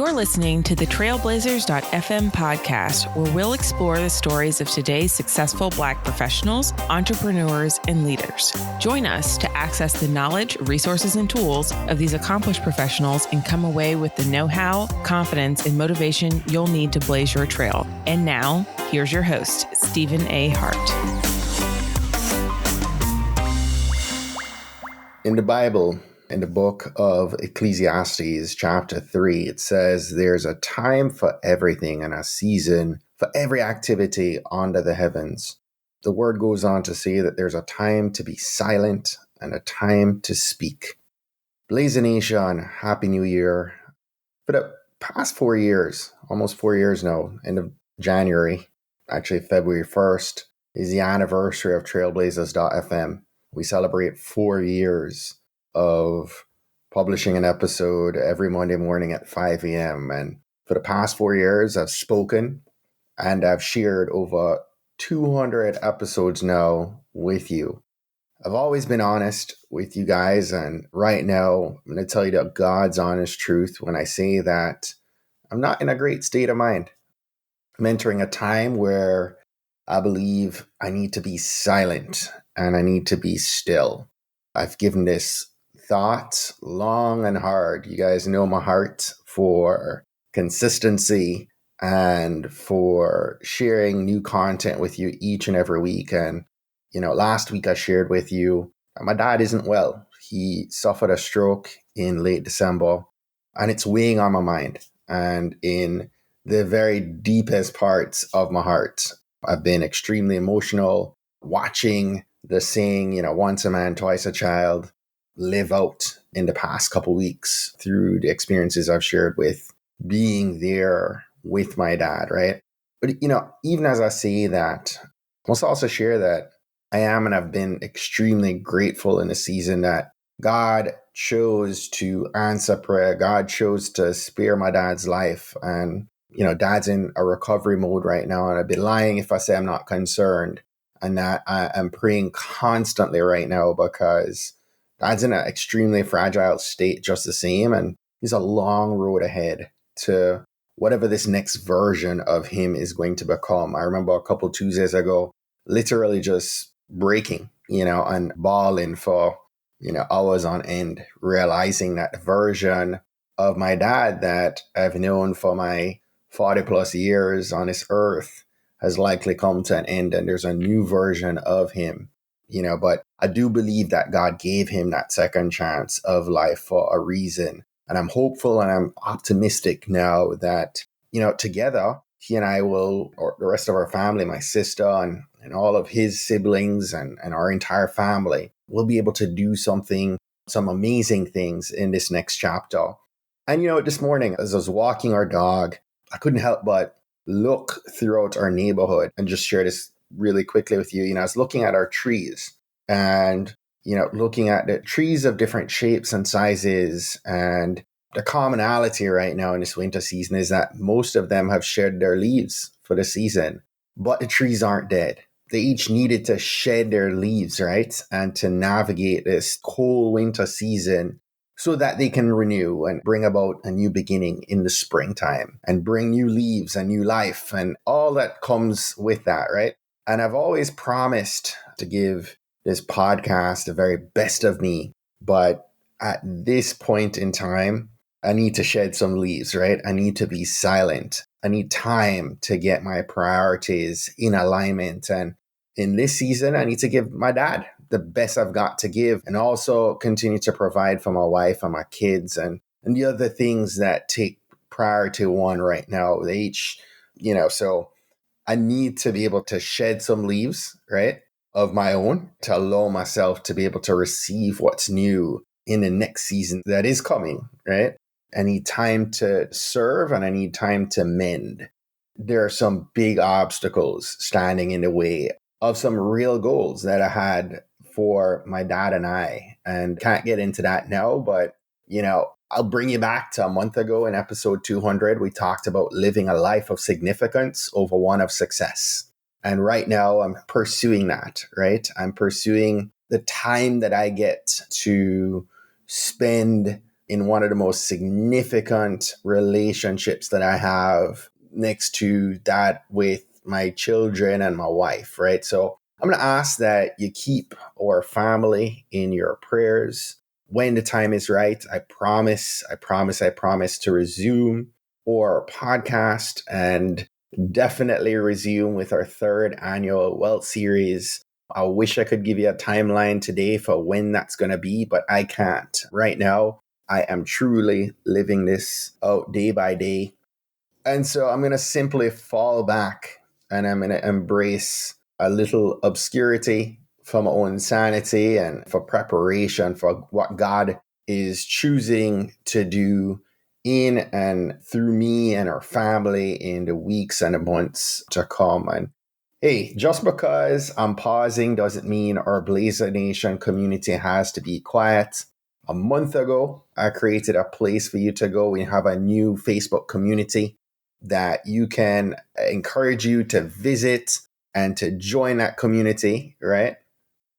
You're listening to the Trailblazers.fm podcast, where we'll explore the stories of today's successful Black professionals, entrepreneurs, and leaders. Join us to access the knowledge, resources, and tools of these accomplished professionals and come away with the know-how, confidence, and motivation you'll need to blaze your trail. And now, here's your host, Stephen A. Hart. In the Bible, in the book of Ecclesiastes, chapter 3, it says there's a time for everything and a season for every activity under the heavens. The word goes on to say that there's a time to be silent and a time to speak. Blaze Nation, Happy New Year. For the past 4 years, almost 4 years now, end of January, actually February 1st, is the anniversary of Trailblazers.fm. We celebrate 4 years of publishing an episode every Monday morning at 5 a.m. And for the past 4 years, I've spoken and I've shared over 200 episodes now with you. I've always been honest with you guys. And right now, I'm going to tell you the God's honest truth when I say that I'm not in a great state of mind. I'm entering a time where I believe I need to be silent and I need to be still. I've given this thought long and hard. You guys know my heart for consistency and for sharing new content with you each and every week. And, last week I shared with you that my dad isn't well. He suffered a stroke in late December and it's weighing on my mind. And in the very deepest parts of my heart, I've been extremely emotional watching the saying, once a man, twice a child, live out in the past couple weeks through the experiences I've shared with being there with my dad, right? But, even as I say that, I must also share that I am and I've been extremely grateful in the season that God chose to answer prayer. God chose to spare my dad's life. And, dad's in a recovery mode right now. And I'd be lying if I say I'm not concerned and that I am praying constantly right now because dad's in an extremely fragile state just the same. And he's a long road ahead to whatever this next version of him is going to become. I remember a couple Tuesdays ago, literally just breaking, and bawling for, hours on end, realizing that the version of my dad that I've known for my 40 plus years on this earth has likely come to an end and there's a new version of him, but I do believe that God gave him that second chance of life for a reason. And I'm hopeful and I'm optimistic now that, together, he and I will, or the rest of our family, my sister and all of his siblings and our entire family will be able to do some amazing things in this next chapter. And, this morning, as I was walking our dog, I couldn't help but look throughout our neighborhood and just share this really quickly with you. I was looking at our trees and, looking at the trees of different shapes and sizes. And the commonality right now in this winter season is that most of them have shed their leaves for the season, but the trees aren't dead. They each needed to shed their leaves, right? And to navigate this cold winter season so that they can renew and bring about a new beginning in the springtime and bring new leaves and new life and all that comes with that, right? And I've always promised to give this podcast the very best of me. But at this point in time, I need to shed some leaves, right? I need to be silent. I need time to get my priorities in alignment. And in this season, I need to give my dad the best I've got to give and also continue to provide for my wife and my kids and the other things that take priority one right now. They each, so I need to be able to shed some leaves, right, of my own to allow myself to be able to receive what's new in the next season that is coming, right? I need time to serve and I need time to mend. There are some big obstacles standing in the way of some real goals that I had for my dad and I, and can't get into that now, but, I'll bring you back to a month ago in episode 200. We talked about living a life of significance over one of success. And right now I'm pursuing that, right? I'm pursuing the time that I get to spend in one of the most significant relationships that I have next to that with my children and my wife, right? So I'm going to ask that you keep our family in your prayers. When the time is right, I promise to resume our podcast and definitely resume with our third annual Wealth Series. I wish I could give you a timeline today for when that's going to be, but I can't. Right now, I am truly living this out day by day. And so I'm going to simply fall back and I'm going to embrace a little obscurity for my own sanity and for preparation for what God is choosing to do in and through me and our family in the weeks and the months to come. And hey, just because I'm pausing doesn't mean our Blazer Nation community has to be quiet. A month ago, I created a place for you to go. We have a new Facebook community that you can encourage you to visit and to join that community, right?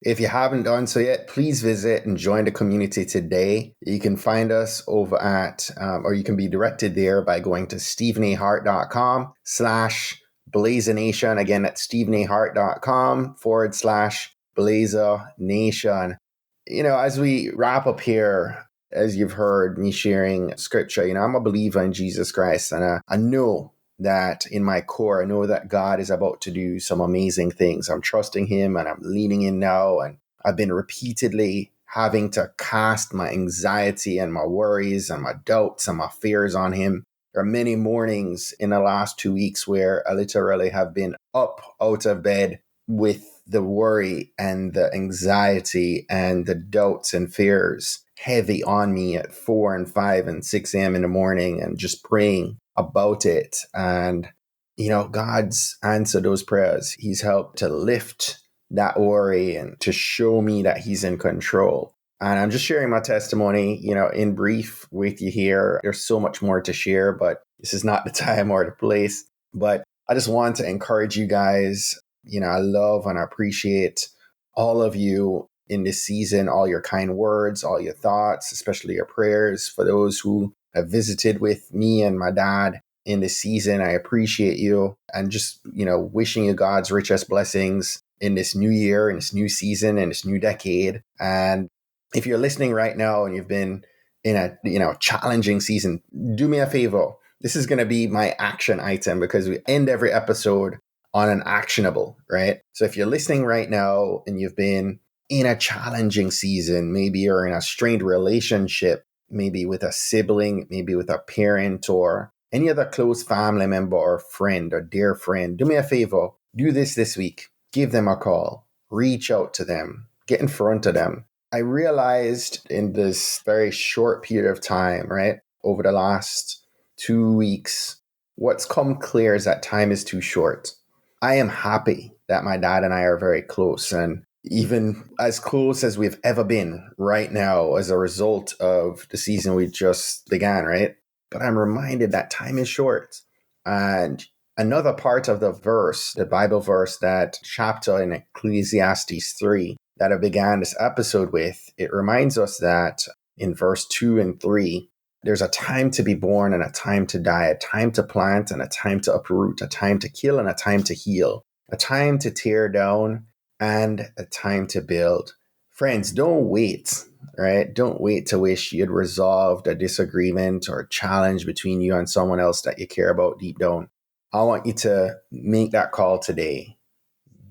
If you haven't done so yet, please visit and join the community today. You can find us over at, or you can be directed there by going to stephenahart.com/Blazer Nation. Again, that's stephenahart.com/Blazer Nation. You know, as we wrap up here, as you've heard me sharing scripture, you know, I'm a believer in Jesus Christ, and I know that in my core, I know that God is about to do some amazing things. I'm trusting him and I'm leaning in now. And I've been repeatedly having to cast my anxiety and my worries and my doubts and my fears on him. There are many mornings in the last 2 weeks where I literally have been up out of bed with the worry and the anxiety and the doubts and fears heavy on me at 4 and 5 and 6 a.m. in the morning and just praying about it. And, you know, God's answered those prayers. He's helped to lift that worry and to show me that he's in control. And I'm just sharing my testimony, you know, in brief with you here. There's so much more to share, but this is not the time or the place. But I just want to encourage you guys. You know, I love and I appreciate all of you in this season, all your kind words, all your thoughts, especially your prayers for those who have visited with me and my dad in this season. I appreciate you and just, you know, wishing you God's richest blessings in this new year, in this new season, in this new decade. And if you're listening right now and you've been in a, you know, challenging season, do me a favor. This is going to be my action item because we end every episode on an actionable, right? So if you're listening right now and you've been in a challenging season, maybe you're in a strained relationship, maybe with a sibling, maybe with a parent or any other close family member or friend or dear friend, do me a favor. Do this week. Give them a call. Reach out to them. Get in front of them. I realized in this very short period of time, right, over the last 2 weeks, what's come clear is that time is too short. I am happy that my dad and I are very close, and even as close as we've ever been right now as a result of the season we just began, right? But I'm reminded that time is short. And another part of the verse, the Bible verse, that chapter in Ecclesiastes 3 that I began this episode with, it reminds us that in verse 2 and 3, there's a time to be born and a time to die, a time to plant and a time to uproot, a time to kill and a time to heal, a time to tear down and a time to build. Friends, don't wait, right? Don't wait to wish you'd resolved a disagreement or a challenge between you and someone else that you care about deep down. I want you to make that call today.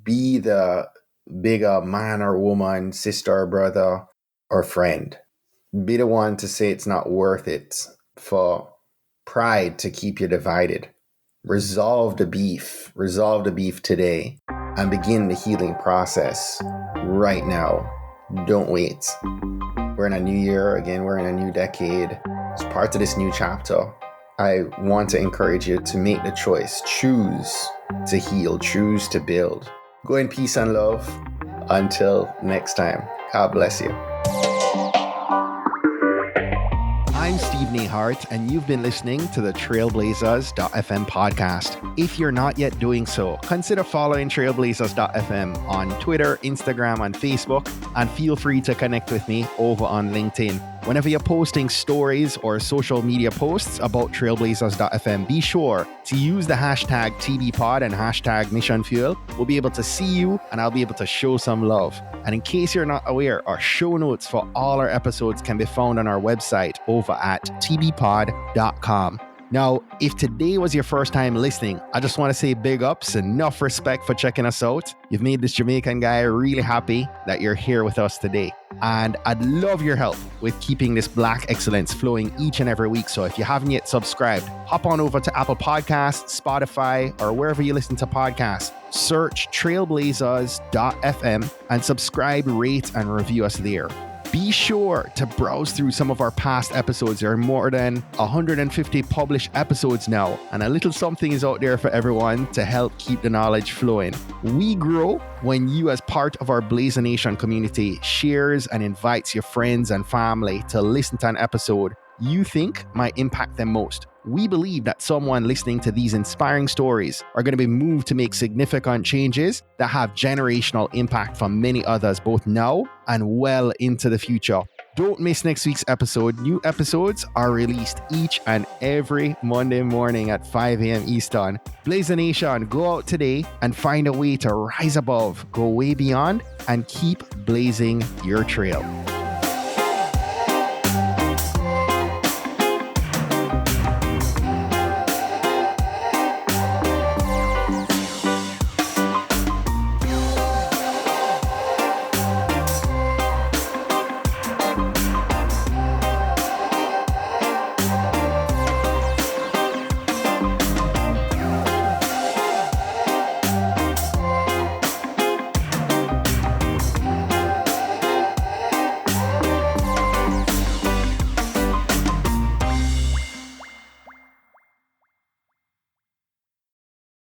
Be the bigger man or woman, sister or brother or friend. Be the one to say it's not worth it for pride to keep you divided. Resolve the beef today and begin the healing process right now. Don't wait. We're in a new year. Again, we're in a new decade. As part of this new chapter, I want to encourage you to make the choice. Choose to heal. Choose to build. Go in peace and love. Until next time, God bless you. I'm Stephen Hart, and you've been listening to the Trailblazers.fm podcast. If you're not yet doing so, consider following Trailblazers.fm on Twitter, Instagram, and Facebook, and feel free to connect with me over on LinkedIn. whenever you're posting stories or social media posts about trailblazers.fm, be sure to use the hashtag TBPod and hashtag Mission Fuel. We'll be able to see you and I'll be able to show some love. And in case you're not aware, our show notes for all our episodes can be found on our website over at tbpod.com. Now, if today was your first time listening, I just want to say big ups and enough respect for checking us out. You've made this Jamaican guy really happy that you're here with us today. And I'd love your help with keeping this Black excellence flowing each and every week. So if you haven't yet subscribed, hop on over to Apple Podcasts, Spotify, or wherever you listen to podcasts. Search trailblazers.fm and subscribe, rate, and review us there. Be sure to browse through some of our past episodes. There are more than 150 published episodes now, and a little something is out there for everyone to help keep the knowledge flowing. We grow when you, as part of our Blazer Nation community, shares and invites your friends and family to listen to an episode you think might impact them most. We believe that someone listening to these inspiring stories are going to be moved to make significant changes that have generational impact for many others, both now and well into the future. Don't miss next week's episode. New episodes are released each and every Monday morning at 5 a.m. Eastern. Blazer Nation, go out today and find a way to rise above, go way beyond, and keep blazing your trail.